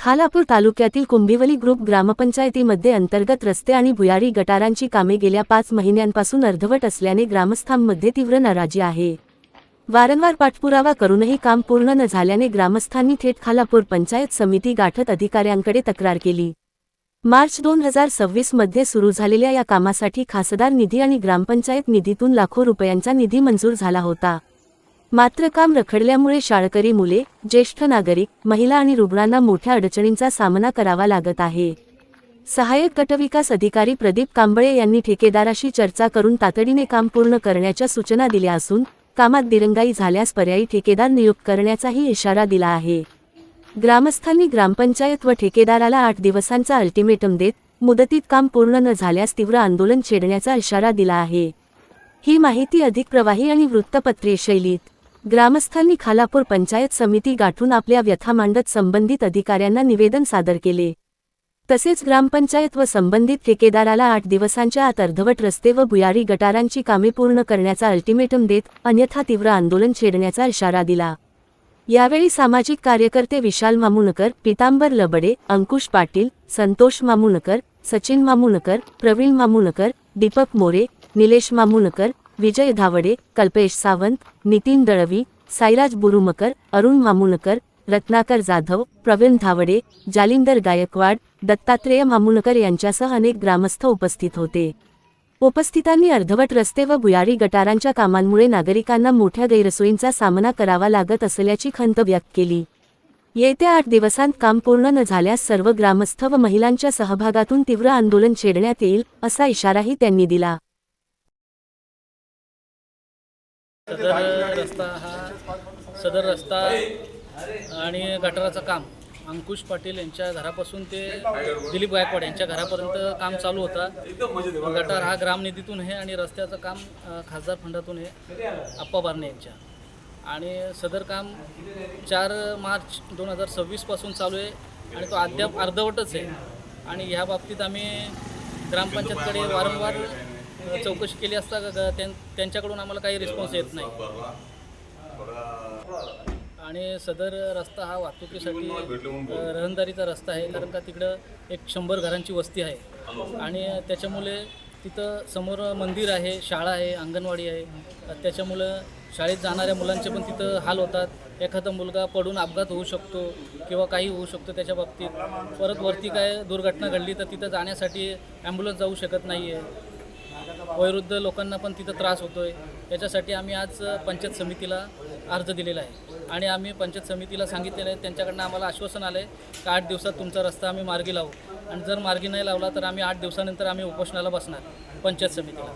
खालापूर तालुक्यातील कुंभिवली ग्रुप ग्रामपंचायतीमध्ये अंतर्गत रस्ते आणि भुयारी गटारांची कामे गेल्या 5 महिन्यांपासून अर्धवट असल्याने ग्रामस्थांमध्ये तीव्र नाराजी आहे। वारंवार पाठपुरावा करूनही काम पूर्ण न झाल्याने ग्रामस्थांनी थेट खालापूर पंचायत समिती गाठत अधिकाऱ्यांकडे तक्रार केली। मार्च 2026 मध्ये सुरू झालेल्या या कामासाठी खासदार निधी आणि ग्रामपंचायत निधीतून लाखो रुपयांचा निधी मंजूर झाला होता। मात्र काम रखडल्यामुळे शाळकरी मुले, ज्येष्ठ नागरिक, महिला आणि रुग्णांना मोठ्या अडचणींचा सामना करावा लागत आहे। सहाय्यक गटविकास अधिकारी प्रदीप कांबळे यांनी ठेकेदाराशी चर्चा करून तातडीने काम पूर्ण करण्याच्या सूचना दिल्या असून कामात दिरंगाई झाल्यास पर्यायी ठेकेदार नियुक्त करण्याचाही इशारा दिला आहे। ग्रामस्थांनी ग्रामपंचायत व ठेकेदाराला 8 दिवसांचा अल्टिमेटम देत मुदतीत काम पूर्ण न झाल्यास तीव्र आंदोलन छेडण्याचा इशारा दिला आहे। ही माहिती अधिक प्रवाही आणि वृत्तपत्रीय शैलीत ग्रामस्थांनी खालापूर पंचायत समिती गाठून आपल्या व्यथा मांडत संबंधित अधिकाऱ्यांना निवेदन सादर केले। तसेच ग्रामपंचायत व संबंधित ठेकेदाराला 8 दिवसांच्या आत अर्धवट रस्ते व भुयारी गटारांची कामे पूर्ण करण्याचा अल्टिमेटम देत अन्यथा तीव्र आंदोलन छेडण्याचा इशारा दिला। यावेळी सामाजिक कार्यकर्ते विशाल मामुणकर, पीतांबर लबडे, अंकुश पाटील, संतोष मामुणकर, सचिन मामुणकर, प्रवीण मामुणकर, दीपक मोरे, निलेश मामुणकर, विजय धावडे, कल्पेश सावंत, नितीन दळवी, साईराज बुरुमकर, अरुण मामुणकर, रत्नाकर जाधव, प्रवीण धावडे, जालिंदर गायकवाड, दत्तात्रेय मामुणकर यांच्यासह अनेक ग्रामस्थ उपस्थित होते। उपस्थितांनी अर्धवट रस्ते व भुयारी गटारांच्या कामांमुळे नागरिकांना मोठ्या गैरसोयींचा सामना करावा लागत असल्याची खंत व्यक्त केली। येत्या 8 दिवसांत काम पूर्ण न झाल्यास सर्व ग्रामस्थ व महिलांच्या सहभागातून तीव्र आंदोलन छेडण्यात येईल असा इशाराही त्यांनी दिला। सदर रस्ता आणि गटाराचं काम अंकुश पाटील यांच्या घरापासून ते दिलीप गायकवाड यांच्या घरापर्यंत काम चालू होता। गटार हा ग्रामनिधीतून आहे आणि रस्त्याचं काम खासदार फंडातून आहे आप्पा बारणे यांच्या। आणि सदर काम 4 मार्च 2026 पासून चालू आहे आणि तो अद्याप अर्धवटच आहे। आणि ह्या बाबतीत आम्ही ग्रामपंचायतकडे वारंवार चौकशी केली असता त्यांच्याकडून आम्हाला काही रिस्पॉन्स येत नाही। आणि सदर रस्ता हा वाहतुकीसाठी रहदारीचा रस्ता आहे, कारण का तिकडं 100 घरांची वस्ती आहे आणि त्याच्यामुळे तिथं समोर मंदिर आहे, शाळा आहे, अंगणवाडी आहे। त्याच्यामुळं शाळेत जाणाऱ्या मुलांचे पण तिथं हाल होतात। एखादा मुलगा पडून अपघात होऊ शकतो किंवा काही होऊ शकतो त्याच्या बाबतीत। परत वरती काय दुर्घटना घडली तर तिथं जाण्यासाठी ॲम्ब्युलन्स जाऊ शकत नाही आहे। वयोवृद्ध लोकांना पण तिथं त्रास होतोय। त्याच्यासाठी आम्ही आज पंचायत समितीला अर्ज दिलेला आहे आणि आम्ही पंचायत समितीला सांगितलेलं आहे, त्यांच्याकडनं आम्हाला आश्वासन आलं आहे की 8 दिवसात तुमचा रस्ता आम्ही मार्गी लावू आणि जर मार्गी नाही लावला तर आम्ही 8 दिवसानंतर आम्ही उपोषणाला बसणार पंचायत समितीला।